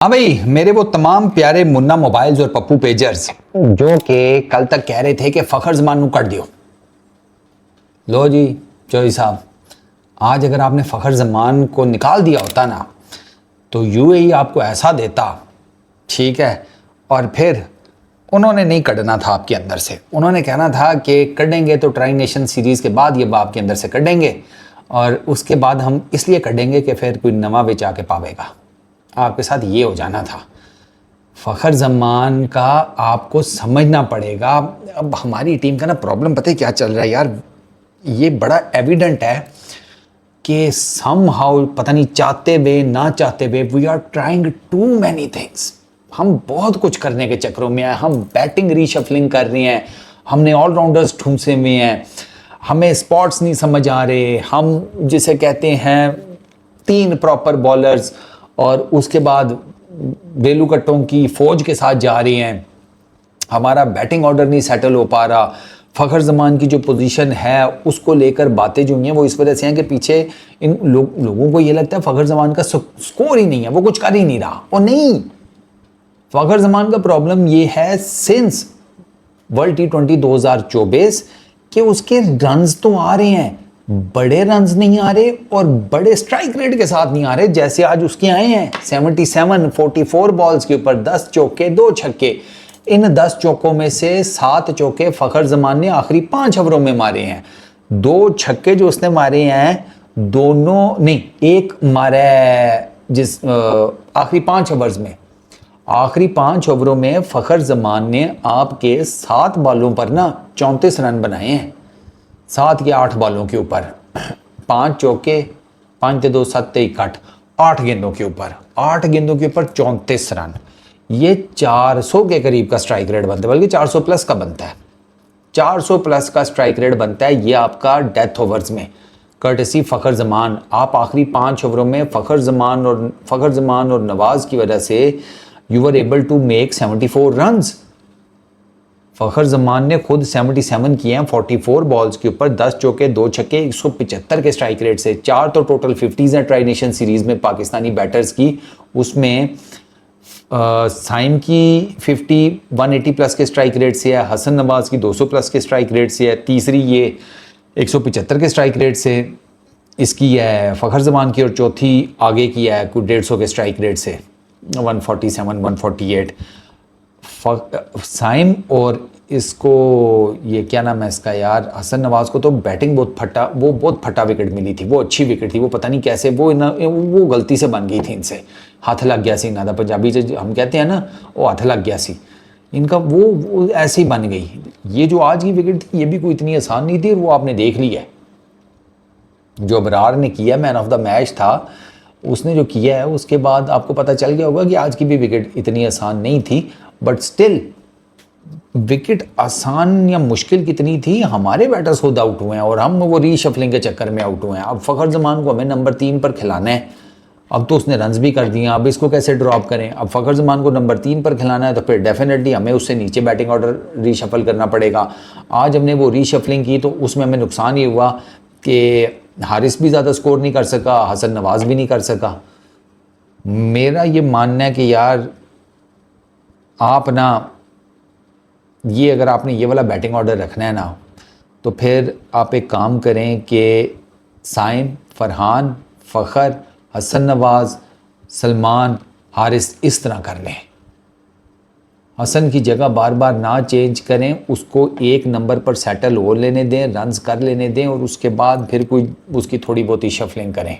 हाँ भाई, मेरे वो तमाम प्यारे मुन्ना मोबाइल्स और पप्पू पेजर्स जो कि कल तक कह रहे थे कि फखर जमान कट दियो। लो जी चौधरी साहब, आज अगर आपने फखर जमान को निकाल दिया होता ना तो यूएई आपको ऐसा देता, ठीक है। और फिर उन्होंने नहीं कढ़ना था आपके अंदर से, उन्होंने कहना था कि कढ़ेंगे तो ट्राई नेशन सीरीज़ के बाद ये आपके अंदर से कढ़ेंगे, और उसके बाद हम इसलिए कढ़ेंगे कि फिर कोई नवा बेच आके पावेगा। आपके साथ ये हो जाना था। फ़खर जमान का आपको समझना पड़ेगा। अब हमारी टीम का ना प्रॉब्लम पता है क्या चल रहा है यार, ये बड़ा एविडेंट है कि सम हाउ, पता नहीं चाहते हुए ना चाहते हुए, we are trying to many things. हम बहुत कुछ करने के चक्करों में हैं, हम बैटिंग रीशफलिंग कर रहे हैं, हमने ऑलराउंडर्स ढूंढे हुए हैं, हमें स्पॉट्स नहीं समझ आ रहे, हम जिसे कहते हैं 3 प्रॉपर बॉलर्स और उसके बाद बेलूकट्टों की फौज के साथ जा रहे हैं। हमारा बैटिंग ऑर्डर नहीं सेटल हो पा रहा। फ़खर जमान की जो पोजीशन है उसको लेकर बातें जो हैं वो इस वजह से हैं कि पीछे इन लोगों को ये लगता है फ़खर जमान का स्कोर ही नहीं है, वो कुछ कर ही नहीं रहा। और नहीं, फ़खर जमान का प्रॉब्लम ये है सिंस वर्ल्ड T20 2024 कि उसके रन्स तो आ रहे हैं, बड़े रन्स नहीं आ रहे और बड़े स्ट्राइक रेट के साथ नहीं आ रहे। जैसे आज उसके आए हैं 77 44 बॉल्स के ऊपर 10 चौके 2 छक्के। इन 10 चौकों में से 7 चौके फ़खर जमान ने आखिरी 5 ओवरों में मारे हैं। 2 छक्के जो उसने मारे हैं, दोनों नहीं, एक मारा है जिस आखिरी 5 ओवर्स में। आखिरी 5 ओवरों में फ़खर जमान ने आपके 7 बॉलों पर ना 34 रन बनाए हैं। 7 या 8 बॉलों के ऊपर 5 चौके, 5 2 7 1 8, 8 गेंदों के ऊपर 8 गेंदों के ऊपर 34 रन। ये 400 के करीब का स्ट्राइक रेट बनता है, बल्कि 400 प्लस का बनता है। 400 प्लस का स्ट्राइक रेट बनता है ये आपका डेथ ओवर्स में, कर्टसी फ़खर जमान। आप आखिरी 5 ओवरों में फ़खर जमान और नवाज की वजह से you were able to make 74 runs. Fakhar Zaman ने खुद 77 किए हैं 44 बॉल्स के ऊपर, 10 चौके 2 छक्के, 175 के स्ट्राइक रेट से। 4 तो टोटल 50s हैं ट्राई नेशन सीरीज़ में पाकिस्तानी बैटर्स की। उसमें साइम की 50 180 प्लस के स्ट्राइक रेट से है, हसन नवाज की 200 प्लस के स्ट्राइक रेट से है, तीसरी ये 175 के स्ट्राइक रेट से इसकी है फ़खर जमान की, और चौथी आगे की है कोई 150 के स्ट्राइक रेट से 147 148। साइम और इसको ये क्या नाम है इसका यार, हसन नवाज को तो बैटिंग बहुत फटा विकेट मिली थी। वो अच्छी विकेट थी, वो पता नहीं कैसे वो गलती से बन गई थी, इनसे हाथ लग गया सी। इन्ना था पंजाबी से हम कहते हैं ना, वो हाथ लग गया सी इनका, वो ऐसे ही बन गई। ये जो आज की विकेट थी ये भी कोई इतनी आसान नहीं थी, और वो आपने देख लिया है जो अबरार ने किया, मैन ऑफ द मैच था उसने जो किया है। उसके बाद आपको पता चल गया होगा कि आज की भी विकेट इतनी आसान नहीं थी, बट स्टिल विकेट आसान या मुश्किल कितनी थी, हमारे बैटर्स खुद आउट हुए हैं और हम वो रीशफलिंग के चक्कर में आउट हुए हैं। अब फ़खर जमान को हमें नंबर 3 पर खिलाना है। अब तो उसने रन्स भी कर दिए, अब इसको कैसे ड्रॉप करें। अब फ़खर जमान को नंबर 3 पर खिलाना है तो फिर डेफिनेटली हमें उससे नीचे बैटिंग ऑर्डर रीशफल करना पड़ेगा। आज हमने वो रीशफलिंग की तो उसमें हमें नुकसान ये हुआ कि हारिस भी ज़्यादा स्कोर नहीं कर सका, हसन नवाज भी नहीं कर सका। मेरा ये मानना है कि यार आप ना ये, अगर आपने ये वाला बैटिंग ऑर्डर रखना है ना, तो फिर आप एक काम करें कि साइम, फरहान, फ़खर, हसन नवाज, सलमान, हारिस इस तरह कर लें। हसन की जगह बार बार ना चेंज करें, उसको 1 नंबर पर सेटल हो लेने दें, रन्स कर लेने दें, और उसके बाद फिर कोई उसकी थोड़ी बहुत ही शफलिंग करें।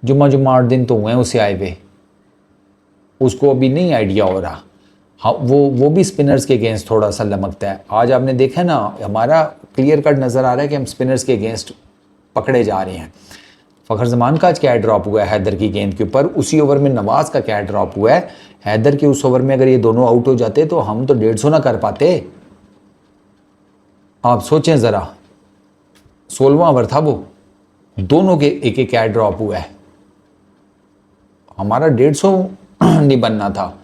जुम्मा 8 दिन तो हुए हैं उसे आए हुए, उसको अभी नहीं आइडिया हो रहा। हाँ, वो भी स्पिनर्स के अगेंस्ट थोड़ा सा लमकता है। आज आपने देखा ना, हमारा क्लियर कट नज़र आ रहा है कि हम स्पिनर्स के अगेंस्ट पकड़े जा रहे हैं। फ़खर जमान का आज क्या ड्रॉप हुआ है हैदर की गेंद के ऊपर, उसी ओवर में नवाज का क्या ड्रॉप हुआ है। हैदर के उस ओवर में अगर ये दोनों आउट हो जाते तो हम तो 150 ना कर पाते। आप सोचें ज़रा, 16वां ओवर था वो, दोनों के एक एक कैच ड्रॉप हुआ है। हमारा 150 नहीं बनना था,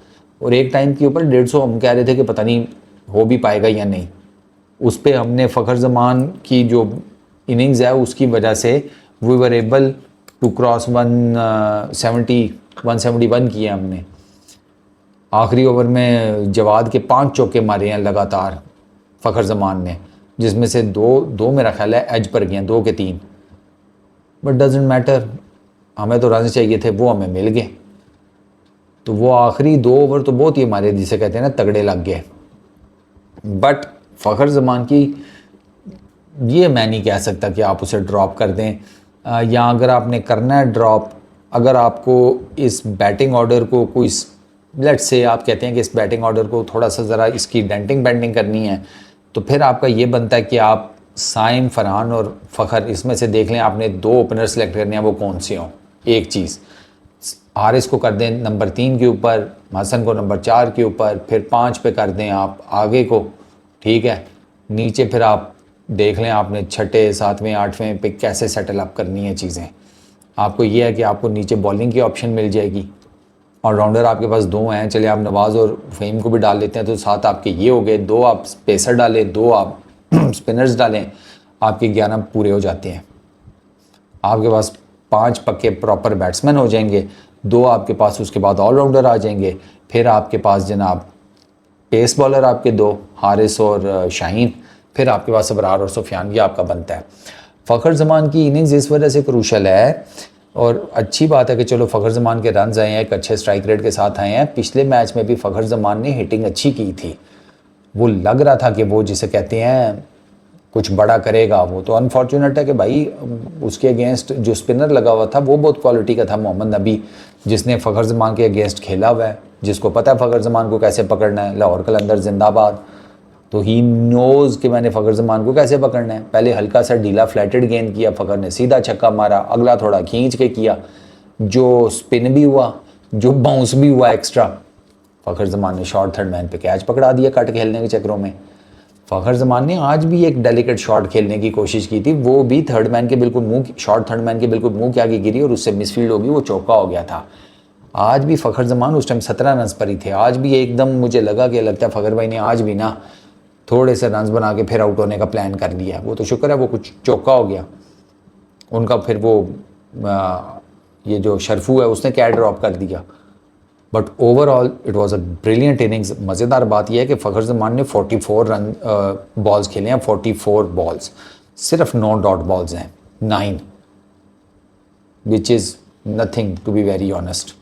और एक टाइम के ऊपर 150 हम कह रहे थे कि पता नहीं हो भी पाएगा या नहीं। उस पर हमने फ़खर जमान की जो इनिंग्स है उसकी वजह से we were able to cross 171 किए हमने। आखिरी ओवर में जवाद के 5 चौके मारे हैं लगातार फ़खर जमान ने, जिसमें से दो मेरा ख्याल है एज पर गए हैं, 2 के 3, बट डजेंट मैटर, हमें तो रन चाहिए थे, वो हमें मिल गए। तो वो आखिरी 2 ओवर तो बहुत ही हमारे जिसे कहते हैं ना तगड़े लग गए। बट फ़खर जमान की ये मैं नहीं कह सकता कि आप उसे ड्रॉप कर दें, या अगर आपने करना है ड्रॉप, अगर आपको इस बैटिंग ऑर्डर को कोई लेट्स से आप कहते हैं कि इस बैटिंग ऑर्डर को थोड़ा सा ज़रा इसकी डेंटिंग बेंडिंग करनी है, तो फिर आपका ये बनता है कि आप साइम, फरहान और फ़खर इसमें से देख लें आपने 2 ओपनर सेलेक्ट करने हैं, वो कौन से हों। एक चीज़, हारिस को कर दें नंबर 3 के ऊपर, हसन को नंबर 4 के ऊपर, फिर 5 पे कर दें आप आगे को, ठीक है। नीचे फिर आप देख लें आपने 6, 7वें, 8वें पे कैसे सेटल अप करनी है चीज़ें। आपको ये है कि आपको नीचे बॉलिंग की ऑप्शन मिल जाएगी, ऑलराउंडर आपके पास 2 हैं, चलिए आप नवाज़ और फ़हीम को भी डाल लेते हैं, तो 7 आपके ये हो गए, 2 आप पेसर डालें, 2 आप स्पिनर्स डालें, आपके 11 पूरे हो जाते हैं। आपके पास 5 पक्के प्रॉपर बैट्समैन हो जाएंगे, 2 आपके पास उसके बाद ऑलराउंडर आ जाएंगे, फिर आपके पास जनाब पेस बॉलर आपके 2 हारिस और शाहीन, फिर आपके पास अबरार और सुफियान, ये आपका बनता है। फ़खर जमान की इनिंग्स इस वजह से क्रूशल है, और अच्छी बात है कि चलो फ़खर जमान के रन्स आए हैं, एक अच्छे स्ट्राइक रेट के साथ आए हैं। पिछले मैच में भी फ़खर जमान ने हिटिंग अच्छी की थी, वो लग रहा था कि वो जिसे कहते हैं कुछ बड़ा करेगा। वो तो अनफॉर्चुनेट है कि भाई उसके अगेंस्ट जो स्पिनर लगा हुआ था वो बहुत क्वालिटी का था, मोहम्मद नबी, जिसने फ़खर जमान के अगेंस्ट खेला हुआ है, जिसको पता है फ़खर जमान को कैसे पकड़ना है। लाहौर कलंदर जिंदाबाद, तो ही नोज़ कि मैंने फ़खर जमान को कैसे पकड़ना है। पहले हल्का सा ढीला फ्लैटेड गेंद किया, फ़खर ने सीधा छक्का मारा, अगला थोड़ा खींच के किया, जो स्पिन भी हुआ, जो बाउंस भी हुआ एक्स्ट्रा। फ़खर जमान ने शॉर्ट थर्ड मैन पे कैच पकड़ा दिया कट खेलने के चक्करों में। फ़खर जमान ने आज भी एक डेलिकेट शॉट खेलने की कोशिश की थी, वो भी थर्ड मैन के बिल्कुल मुंह, शॉर्ट थर्ड मैन के बिल्कुल मुंह के आगे गिरी और उससे मिसफील्ड होगी, वो चौका हो गया था। आज भी फ़खर जमान उस टाइम 17 रन पर ही थे। आज भी एकदम मुझे लगा कि लगता है फ़खर भाई ने आज भी ना थोड़े से रन्स बना के फिर आउट होने का प्लान कर लिया। वो तो शुक्र है वो कुछ चौका हो गया उनका, फिर वो ये जो शरफू है उसने कैच ड्रॉप कर दिया। But overall it was a brilliant innings. मज़ेदार बात यह है कि फ़खर जमान ने 44 रन बॉल्स खेले हैं, 44 बॉल्स, सिर्फ 9 डॉट बॉल्स हैं, 9, which is nothing to be very honest.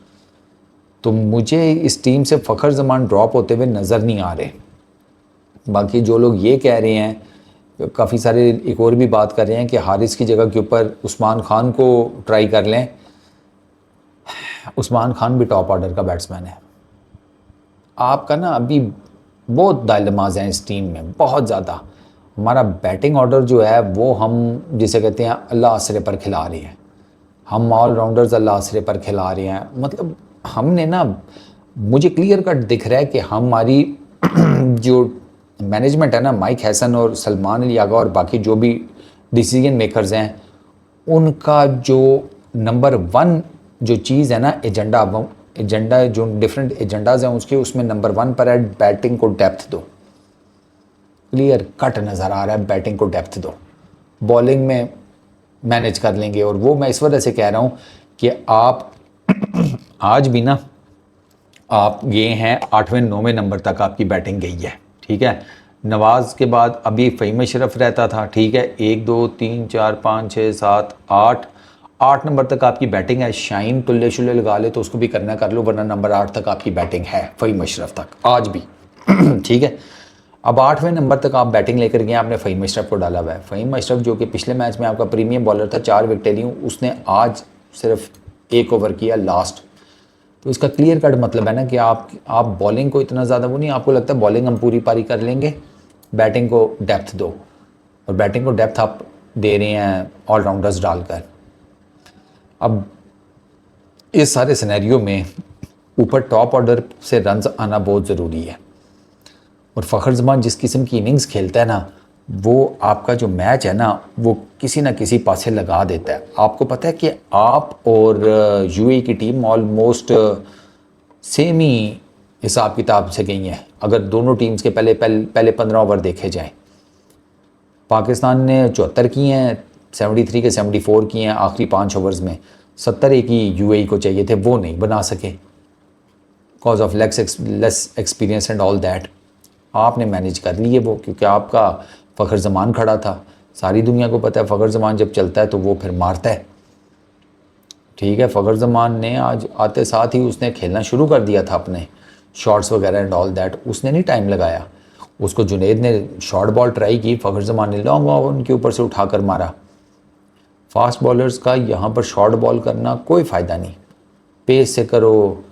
तो मुझे इस टीम से फ़खर जमान ड्रॉप होते हुए नज़र नहीं आ रहे। बाकी जो लोग ये कह रहे हैं, काफ़ी सारे एक और भी बात कर रहे हैं कि हारिस की जगह के ऊपर उस्मान खान को ट्राई कर लें। उस्मान खान भी टॉप ऑर्डर का बैट्समैन है। आपका ना अभी बहुत दाइलमाज हैं इस टीम में, बहुत ज़्यादा। हमारा बैटिंग ऑर्डर जो है वो हम जिसे कहते हैं अल्लाह आसरे पर खिला रहे हैं, हम ऑलराउंडर्स अल्लाह आसरे पर खिला रहे हैं। मतलब हमने ना, मुझे क्लियर कट दिख रहा है कि हमारी जो मैनेजमेंट है ना, माइक हैसन और सलमान अली आगा और बाकी जो भी डिसीजन मेकर्स हैं, उनका जो नंबर 1 जो चीज़ है ना, एजेंडा जो डिफरेंट एजेंडाज हैं उसके, उसमें नंबर 1 पर है बैटिंग को डेप्थ दो। क्लियर कट नज़र आ रहा है, बैटिंग को डेप्थ दो, बॉलिंग में मैनेज कर लेंगे। और वो मैं इस वजह से कह रहा हूँ कि आप आज भी ना आप ये हैं 8वें 9वें नंबर तक आपकी बैटिंग गई है, ठीक है। नवाज़ के बाद अभी फ़हीम अशरफ रहता था, ठीक है। 1 2 3 4 5 6 7 8 नंबर तक आपकी बैटिंग है। शाहीन तुल्ले शुल्ले लगा ले तो उसको भी करना कर लो, वरना नंबर 8 तक आपकी बैटिंग है फ़हीम अशरफ तक आज भी ठीक है। अब 8वें नंबर तक आप बैटिंग लेकर गए, आपने फ़हीम अशरफ को डाला हुआ है। फ़हीम अशरफ जो कि पिछले मैच में आपका प्रीमियम बॉलर था, 4 विकेटें ली, उसने आज सिर्फ 1 ओवर किया लास्ट। तो इसका क्लियर कट मतलब है ना कि आप बॉलिंग को इतना ज़्यादा वो नहीं, आपको लगता है बॉलिंग हम पूरी पारी कर लेंगे, बैटिंग को डेप्थ दो। और बैटिंग को डेप्थ आप दे रहे हैं ऑलराउंडर्स डालकर। अब इस सारे सिनेरियो में ऊपर टॉप ऑर्डर से रन्स आना बहुत ज़रूरी है। और फ़खर जमान जिस किस्म की इनिंग्स खेलता है ना, वो आपका जो मैच है ना वो किसी ना किसी पासे लगा देता है। आपको पता है कि आप और यूएई की टीम ऑलमोस्ट सेम ही हिसाब किताब से गई हैं। अगर दोनों टीम्स के पहले 15 ओवर देखे जाएं, पाकिस्तान ने 74 किए हैं, 73 के 74 किए हैं आखिरी 5 ओवर्स में। 70 एक ही यूएई को चाहिए थे, वो नहीं बना सके। Cause of less experience and all that. आपने मैनेज कर लिए वो, क्योंकि आपका फ़खर ज़मान खड़ा था। सारी दुनिया को पता है फ़खर ज़मान जब चलता है तो वो फिर मारता है। ठीक है, फ़खर ज़मान ने आज आते साथ ही उसने खेलना शुरू कर दिया था अपने शॉट्स वगैरह एंड ऑल दैट। उसने नहीं टाइम लगाया, उसको जुनेद ने शॉर्ट बॉल ट्राई की, फ़खर ज़मान ने लॉन्ग बॉल उनके ऊपर से उठाकर मारा। फास्ट बॉलर्स का यहाँ पर शॉर्ट बॉल करना कोई फ़ायदा नहीं। पेस से करो,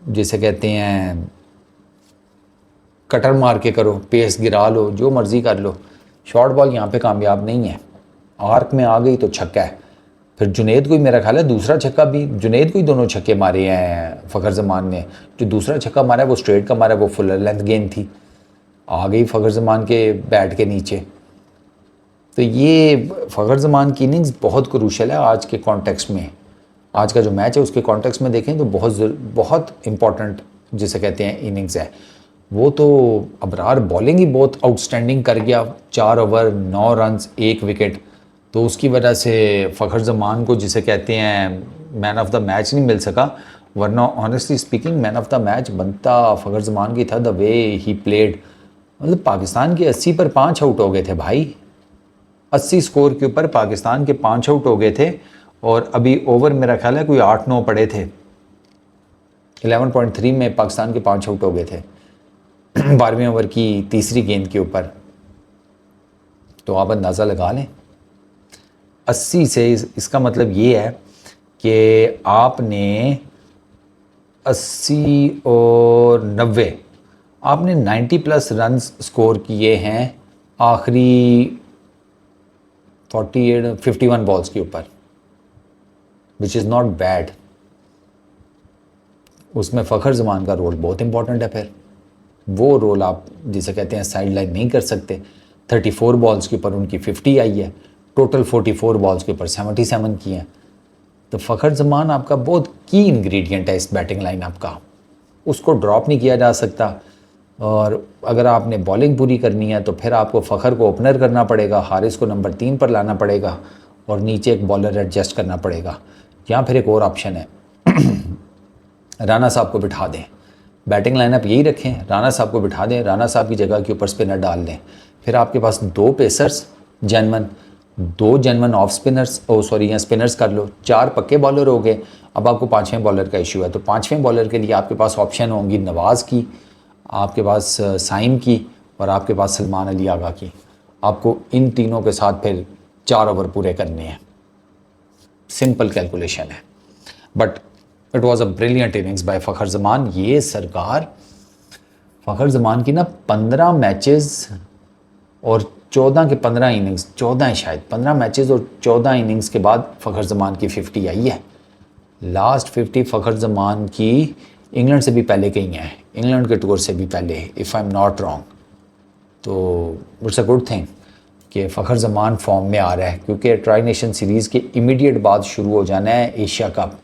जिसे कहते हैं कटर मार के करो, पेस गिरा लो, जो मर्ज़ी कर लो, शॉर्ट बॉल यहाँ पे कामयाब नहीं है। आर्क में आ गई तो छक्का है। फिर जुनेद को ही मेरा ख्याल है दूसरा छक्का भी, जुनेद को ही दोनों छक्के मारे हैं फ़खर ज़मान ने। जो दूसरा छक्का मारा है वो स्ट्रेट का मारा है, वो फुल लेंथ गेंद थी, आ गई फ़खर ज़मान के बैट के नीचे। तो ये फ़खर ज़मान की इनिंग्स बहुत क्रूशल है आज के कॉन्टेक्स्ट में। आज का जो मैच है उसके कॉन्टेक्स्ट में देखें तो बहुत इंपॉर्टेंट जिसे कहते हैं इनिंग्स है। वो तो अबरार बॉलिंग ही बहुत आउटस्टैंडिंग कर गया, 4 ओवर 9 रन्स 1 विकेट। तो उसकी वजह से फ़खर ज़मान को जिसे कहते हैं मैन ऑफ द मैच नहीं मिल सका, वरना honestly speaking man of the match बनता फ़खर ज़मान की था। द वे ही प्लेड, मतलब पाकिस्तान के 80 पर 5 आउट हो गए थे भाई। 80 स्कोर के ऊपर पाकिस्तान के 5 आउट हो गए थे, और अभी ओवर मेरा ख्याल है कोई 8-9 पड़े थे। 11.3 में पाकिस्तान के 5 आउट हो गए थे 12वें ओवर की तीसरी गेंद के ऊपर। तो आप अंदाज़ा लगा लें 80 से इसका मतलब ये है कि आपने 80 और 90, आपने 90 प्लस रन्स स्कोर किए हैं आखिरी 51 बॉल्स के ऊपर, विच इज़ नॉट बैड। उसमें फ़खर ज़मान का रोल बहुत इंपॉर्टेंट है। फिर वो रोल आप जिसे कहते हैं साइड लाइन नहीं कर सकते। 34 बॉल्स के ऊपर उनकी 50 आई है, टोटल 44 बॉल्स के ऊपर 77 की हैं। तो फ़खर ज़मान आपका बहुत की इंग्रेडिएंट है इस बैटिंग लाइन आपका, उसको ड्रॉप नहीं किया जा सकता। और अगर आपने बॉलिंग पूरी करनी है तो फिर आपको फ़खर को ओपनर करना पड़ेगा, हारिस को नंबर 3 पर लाना पड़ेगा, और नीचे एक बॉलर एडजस्ट करना पड़ेगा। या फिर एक और ऑप्शन है राना साहब को बिठा दें, बैटिंग लाइनअप यही रखें, राना साहब को बिठा दें, राना साहब की जगह के ऊपर स्पिनर डाल दें। फिर आपके पास 2 pacers genuine, 2 genuine off spinners, या स्पिनर्स कर लो, 4 पक्के बॉलर हो गए। अब आपको 5वें बॉलर का इशू है, तो 5वें बॉलर के लिए आपके पास ऑप्शन होंगी नवाज़ की, आपके पास साइम की, और आपके पास सलमान अली आगा की। आपको इन तीनों के साथ फिर 4 ओवर पूरे करने हैं। सिंपल कैलकुलेशन है, but it was a brilliant innings by Fakhar Zaman. ये सरकार फ़खर ज़मान की ना 15 मैचेस और 14 के 15 इनिंग्स, 14 शायद 15 मैचेस और 14 इनिंग्स के बाद फ़खर ज़मान की 50 आई है। लास्ट 50 फ़खर ज़मान की इंग्लैंड से भी पहले कहीं है, इंग्लैंड के टूर से भी पहले, if I am not wrong. तो इट्स अ गुड थिंग कि फ़खर ज़मान फॉर्म में आ रहा है, क्योंकि ट्राई नेशन सीरीज़ के इमीडिएट बाद शुरू हो जाना है एशिया कप,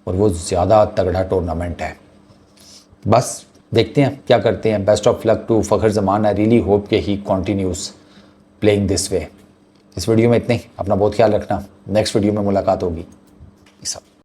और वो ज़्यादा तगड़ा टूर्नामेंट है। बस देखते हैं क्या करते हैं। Best of luck to Fakhar Zaman. I really hope कि he continues playing this way. इस वीडियो में इतने ही, अपना बहुत ख्याल रखना। नेक्स्ट वीडियो में मुलाकात होगी।